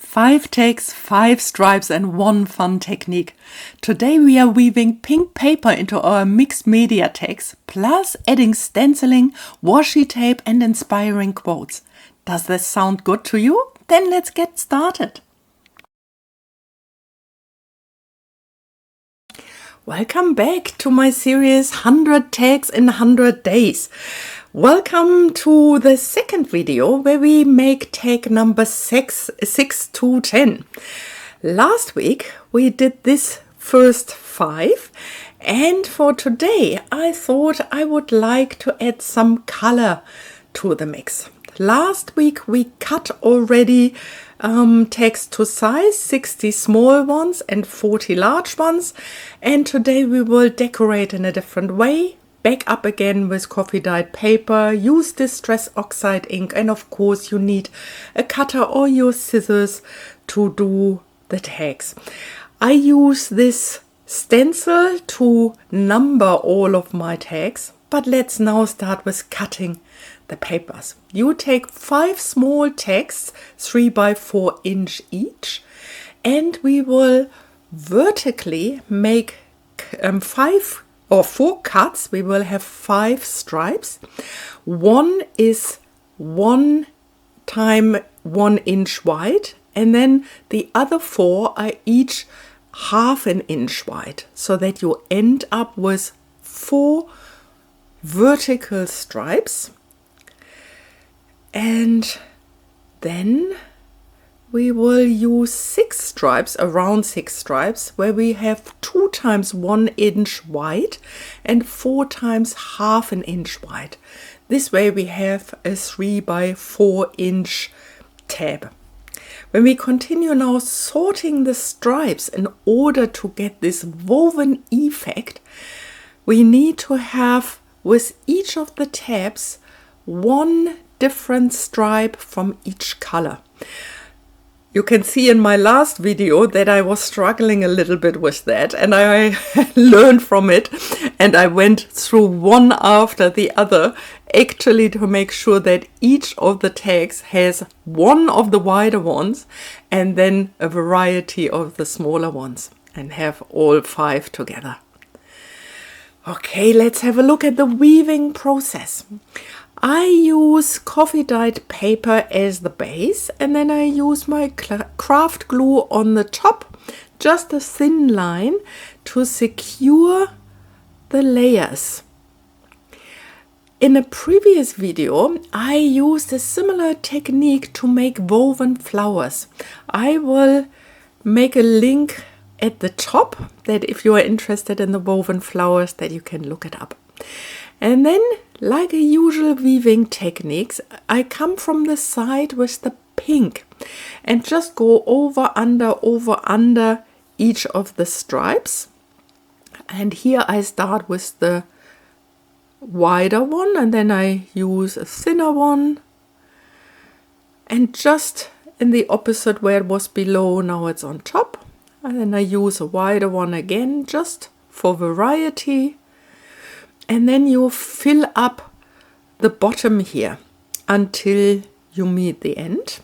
5 tags, 5 stripes and 1 fun technique. Today we are weaving pink paper into our mixed media tags, plus adding stenciling, washi tape and inspiring quotes. Does this sound good to you? Then let's get started. Welcome back to my series 100 tags in 100 days. Welcome to the second video where we make tag number 6 to 10. Last week we did this first 5, and for today I thought I would like to add some color to the mix. Last week we cut already tags to size, 60 small ones and 40 large ones, and today we will decorate in a different way. Back up again with coffee dyed paper, use distress oxide ink, and of course you need a cutter or your scissors to do the tags. I use this stencil to number all of my tags, but let's now start with cutting the papers. You take 5 small tags, 3 by 4 inch each, and we will vertically make 4 cuts. We will have 5 stripes. One is 1 time 1 inch wide, and then the other 4 are each half an inch wide, so that you end up with 4 vertical stripes. And then we will use 6 stripes, around 6 stripes, where we have 2 times 1 inch wide and 4 times half an inch wide. This way we have a 3 by 4 inch tab. When we continue now sorting the stripes in order to get this woven effect, we need to have with each of the tabs 1 different stripe from each color. You can see in my last video that I was struggling a little bit with that, and I learned from it, and I went through one after the other actually to make sure that each of the tags has one of the wider ones and then a variety of the smaller ones, and have all 5 together. Okay, let's have a look at the weaving process. I use coffee dyed paper as the base, and then I use my craft glue on the top, just a thin line to secure the layers. In a previous video I used a similar technique to make woven flowers. I will make a link at the top that if you are interested in the woven flowers that you can look it up. And then, like a usual weaving techniques, I come from the side with the pink and just go over under each of the stripes. And here I start with the wider one, and then I use a thinner one, and just in the opposite where it was below, now it's on top, and then I use a wider one again just for variety. And then you fill up the bottom here until you meet the end.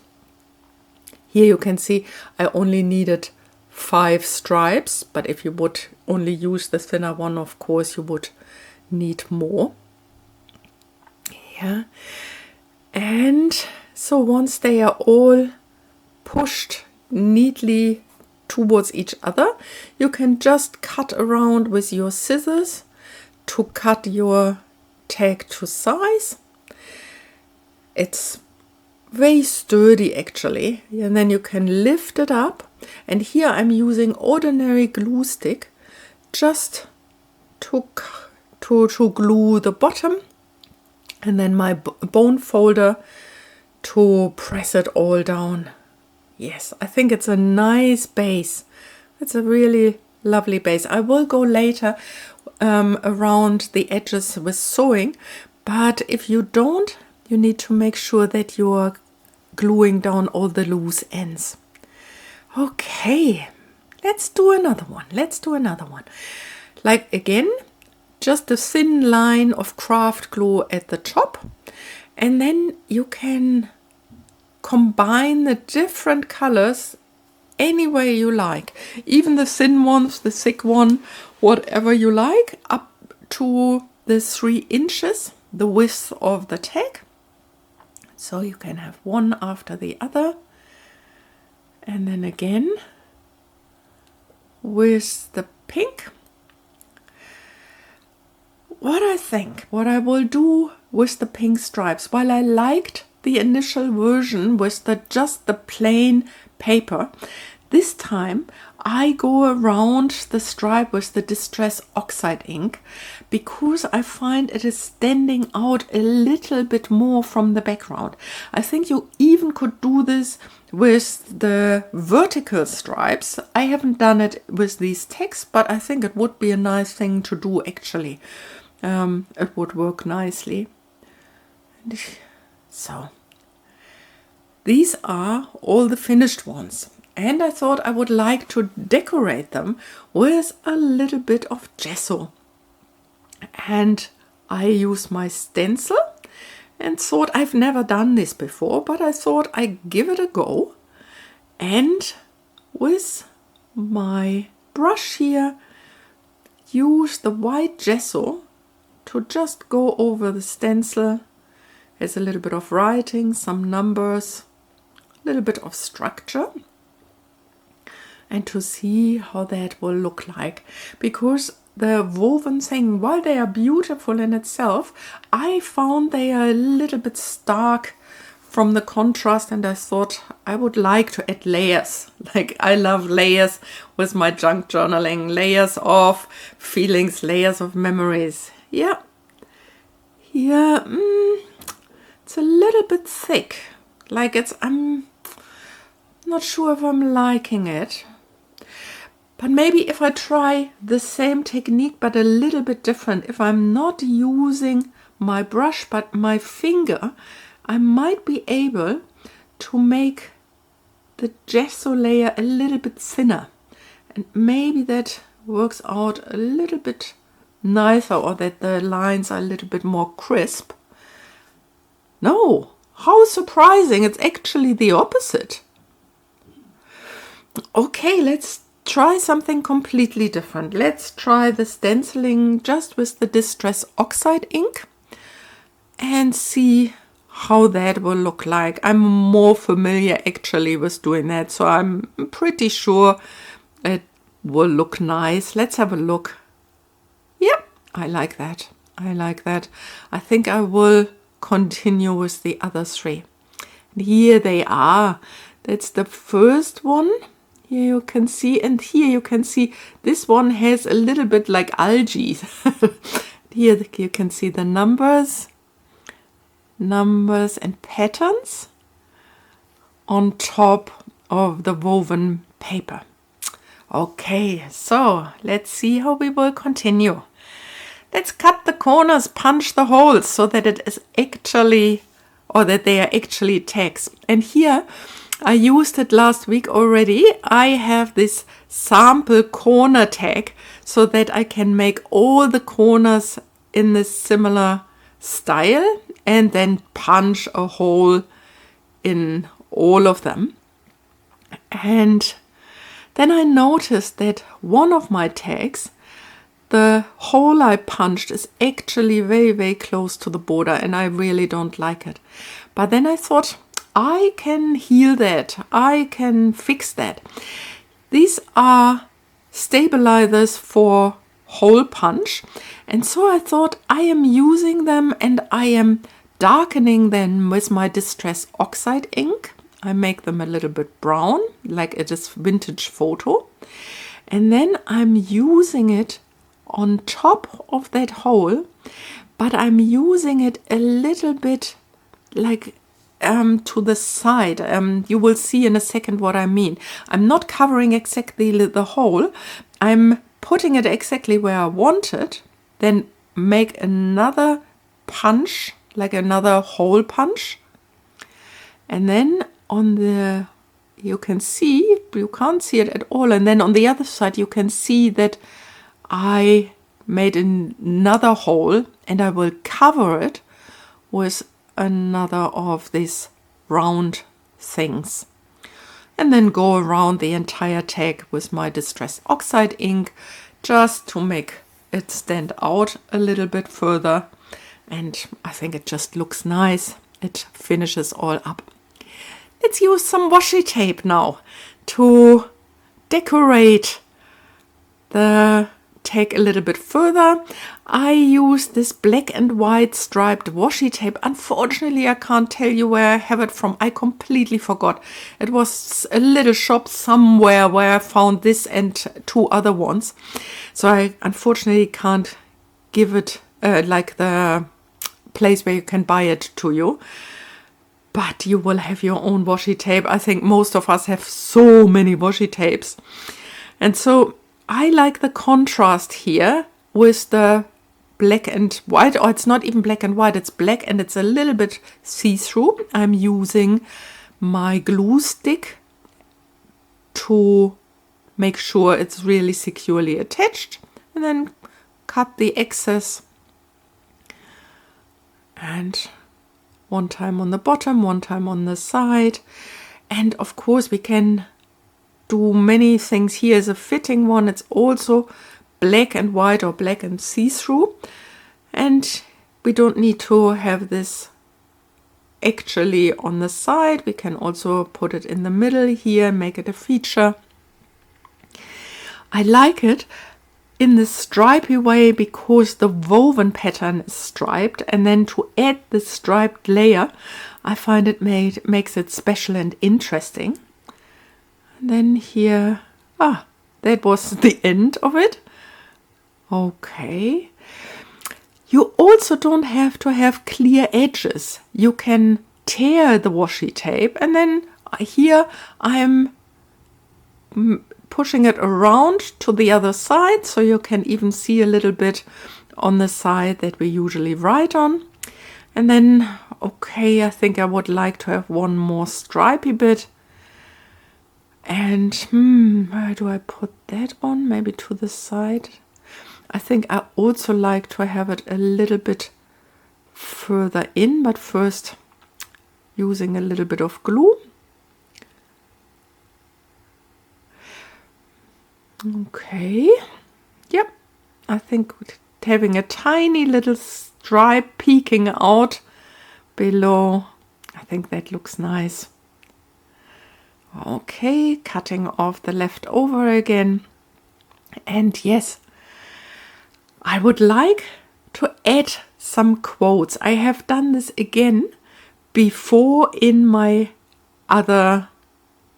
Here you can see I only needed 5 stripes, but if you would only use the thinner one, of course you would need more. Yeah. And so once they are all pushed neatly towards each other, you can just cut around with your scissors to cut your tag to size. It's very sturdy actually, and then you can lift it up, and here I'm using ordinary glue stick just to glue the bottom, and then my bone folder to press it all down. Yes, I think it's a nice base. It's a really lovely base. I will go later around the edges with sewing, but if you don't, you need to make sure that you are gluing down all the loose ends. Okay, let's do another one. Like again, just a thin line of craft glue at the top, and then you can combine the different colors any way you like. Even the thin ones, the thick one, whatever you like, up to the 3 inches, the width of the tag. So you can have one after the other. And then again with the pink. What I will do with the pink stripes, while I liked the initial version with just the plain paper, this time I go around the stripe with the Distress Oxide ink because I find it is standing out a little bit more from the background. I think you even could do this with the vertical stripes. I haven't done it with these tags, but I think it would be a nice thing to do actually. It would work nicely. So these are all the finished ones. And I thought I would like to decorate them with a little bit of gesso. And I used my stencil and thought I've never done this before, but I thought I'd give it a go. And with my brush here, use the white gesso to just go over the stencil. There's a little bit of writing, some numbers, a little bit of structure. And to see how that will look like. Because the woven thing, while they are beautiful in itself, I found they are a little bit stark from the contrast, and I thought I would like to add layers. Like I love layers with my junk journaling, layers of feelings, layers of memories. Yeah, here it's a little bit thick. Like I'm not sure if I'm liking it. But maybe if I try the same technique but a little bit different, if I'm not using my brush but my finger, I might be able to make the gesso layer a little bit thinner. And maybe that works out a little bit nicer, or that the lines are a little bit more crisp. No, how surprising, it's actually the opposite. Okay, let's try something completely different. Let's try the stenciling just with the Distress Oxide ink and see how that will look like. I'm more familiar actually with doing that, so I'm pretty sure it will look nice. Let's have a look. Yep, I like that. I like that. I think I will continue with the other 3. And here they are. That's the first one. Here you can see, and here you can see this one has a little bit like algae. Here you can see the numbers and patterns on top of the woven paper. Okay, so let's see how we will continue. Let's cut the corners, punch the holes so that it is actually, or that they are actually tags. And here I used it last week already. I have this sample corner tag so that I can make all the corners in this similar style and then punch a hole in all of them. And then I noticed that one of my tags, the hole I punched is actually very, very close to the border, and I really don't like it. But then I thought, I can heal that. I can fix that. These are stabilizers for hole punch. And so I thought I am using them and I am darkening them with my Distress Oxide ink. I make them a little bit brown, like it is vintage photo. And then I'm using it on top of that hole, but I'm using it a little bit like to the side. You will see in a second what I mean. I'm not covering exactly the hole. I'm putting it exactly where I want it, then make another punch, like another hole punch. And then on the, you can't see it at all. And then on the other side, you can see that I made another hole, and I will cover it with another of these round things. And then go around the entire tag with my Distress Oxide ink just to make it stand out a little bit further. And I think it just looks nice. It finishes all up. Let's use some washi tape now to decorate the tag a little bit further. I use this black and white striped washi tape. Unfortunately, I can't tell you where I have it from. I completely forgot. It was a little shop somewhere where I found this and 2 other ones. So I unfortunately can't give it like the place where you can buy it to you. But you will have your own washi tape. I think most of us have so many washi tapes. And so I like the contrast here with the black and white, or it's not even black and white, it's black and it's a little bit see-through. I'm using my glue stick to make sure it's really securely attached, and then cut the excess. And one time on the bottom, one time on the side. And of course we can do many things. Here is a fitting one. It's also black and white or black and see-through. And we don't need to have this actually on the side. We can also put it in the middle here, make it a feature. I like it in the stripy way because the woven pattern is striped, and then to add the striped layer, I find it makes it special and interesting. And then here, that was the end of it. Okay. You also don't have to have clear edges. You can tear the washi tape, and then here I'm pushing it around to the other side, so you can even see a little bit on the side that we usually write on. And then, okay, I think I would like to have one more stripy bit. And where do I put that one? Maybe to the side. I think I also like to have it a little bit further in, but first using a little bit of glue. Okay, yep, I think having a tiny little stripe peeking out below, I think that looks nice. Okay, cutting off the leftover again. And yes, I would like to add some quotes. I have done this again before in my other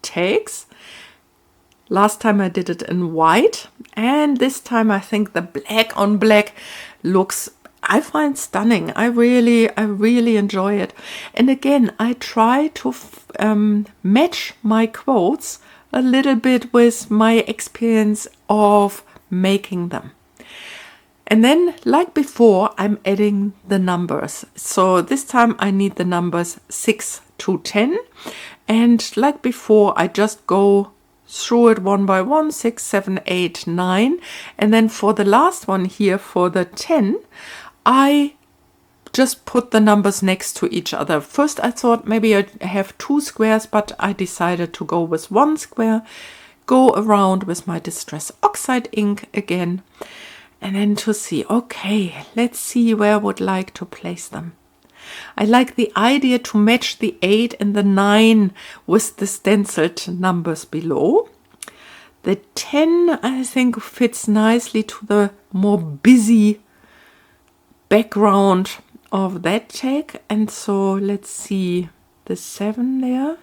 tags. Last time I did it in white, and this time I think the black on black looks, I find stunning. I really enjoy it. And again, I try to match my quotes a little bit with my experience of making them. And then, like before, I'm adding the numbers. So this time I need the numbers 6 to 10. And like before, I just go through it one by one, 6, 7, 8, 9. And then for the last one here, for the 10, I just put the numbers next to each other. First I thought maybe I have 2 squares, but I decided to go with 1 square, go around with my Distress Oxide ink again, and then to see, okay, let's see where I would like to place them. I like the idea to match the 8 and the 9 with the stenciled numbers below. The 10, I think, fits nicely to the more busy background of that tag. And so let's see the 7 there,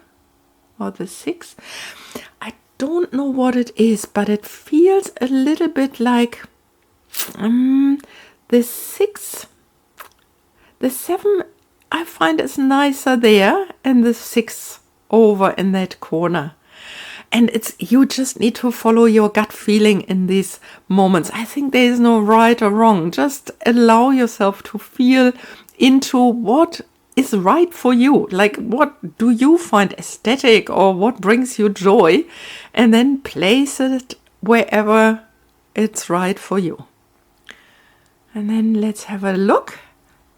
or the 6. I don't know what it is, but it feels a little bit like the 6. The 7 I find is nicer there, and the 6 over in that corner. And you just need to follow your gut feeling in these moments. I think there is no right or wrong. Just allow yourself to feel into what is right for you. Like, what do you find aesthetic, or what brings you joy? And then place it wherever it's right for you. And then let's have a look.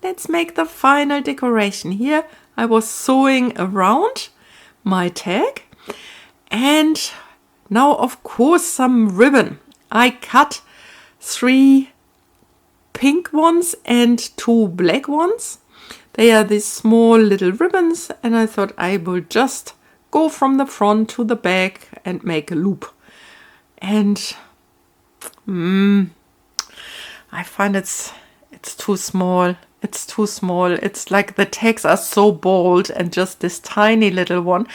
Let's make the final decoration. Here I was sewing around my tag. And now, of course, some ribbon. I cut 3 pink ones and 2 black ones. They are these small little ribbons, and I thought I will just go from the front to the back and make a loop. And I find it's too small. It's too small. It's like the tags are so bold, and just this tiny little one.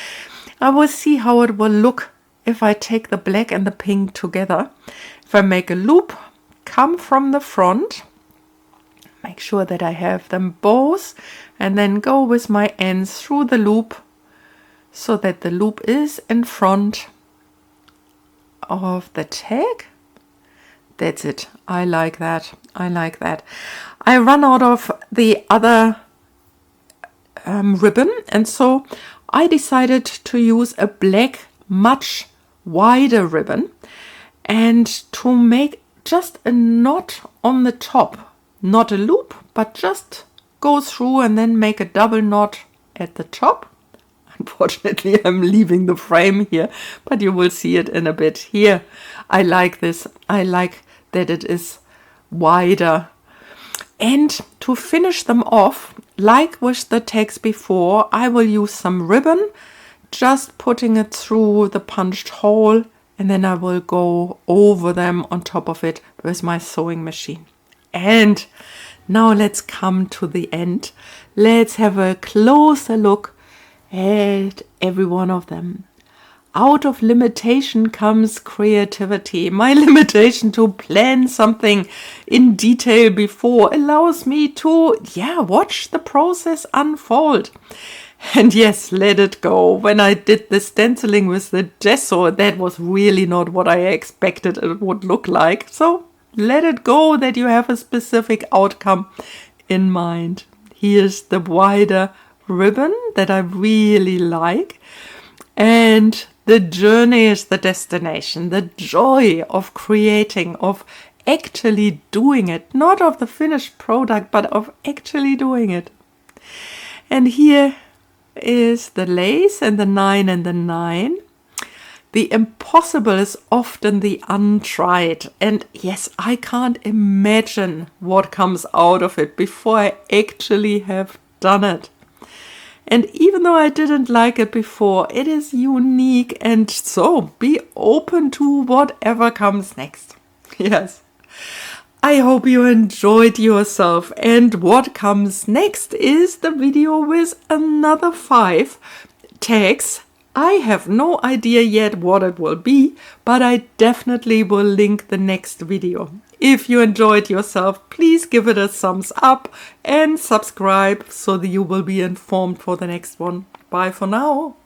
I will see how it will look if I take the black and the pink together. If I make a loop, come from the front, make sure that I have them both, and then go with my ends through the loop so that the loop is in front of the tag. That's it. I like that. I like that. I run out of the other ribbon, and so I decided to use a black, much wider ribbon, and to make just a knot on the top. Not a loop, but just go through and then make a double knot at the top. Unfortunately, I'm leaving the frame here, but you will see it in a bit. Here, I like this. I like that it is wider. And to finish them off, like with the tags before, I will use some ribbon, just putting it through the punched hole, and then I will go over them on top of it with my sewing machine. And now let's come to the end. Let's have a closer look at every one of them. Out of limitation comes creativity. My limitation to plan something in detail before allows me to, watch the process unfold. And yes, let it go. When I did the stenciling with the gesso, that was really not what I expected it would look like. So let it go that you have a specific outcome in mind. Here's the wider ribbon that I really like. And the journey is the destination, the joy of creating, of actually doing it, not of the finished product, but of actually doing it. And here is the lace and the 9 and the 9. The impossible is often the untried. And yes, I can't imagine what comes out of it before I actually have done it. And even though I didn't like it before, it is unique, and so be open to whatever comes next. Yes. I hope you enjoyed yourself, and what comes next is the video with another 5 tags. I have no idea yet what it will be, but I definitely will link the next video. If you enjoyed yourself, please give it a thumbs up and subscribe so that you will be informed for the next one. Bye for now.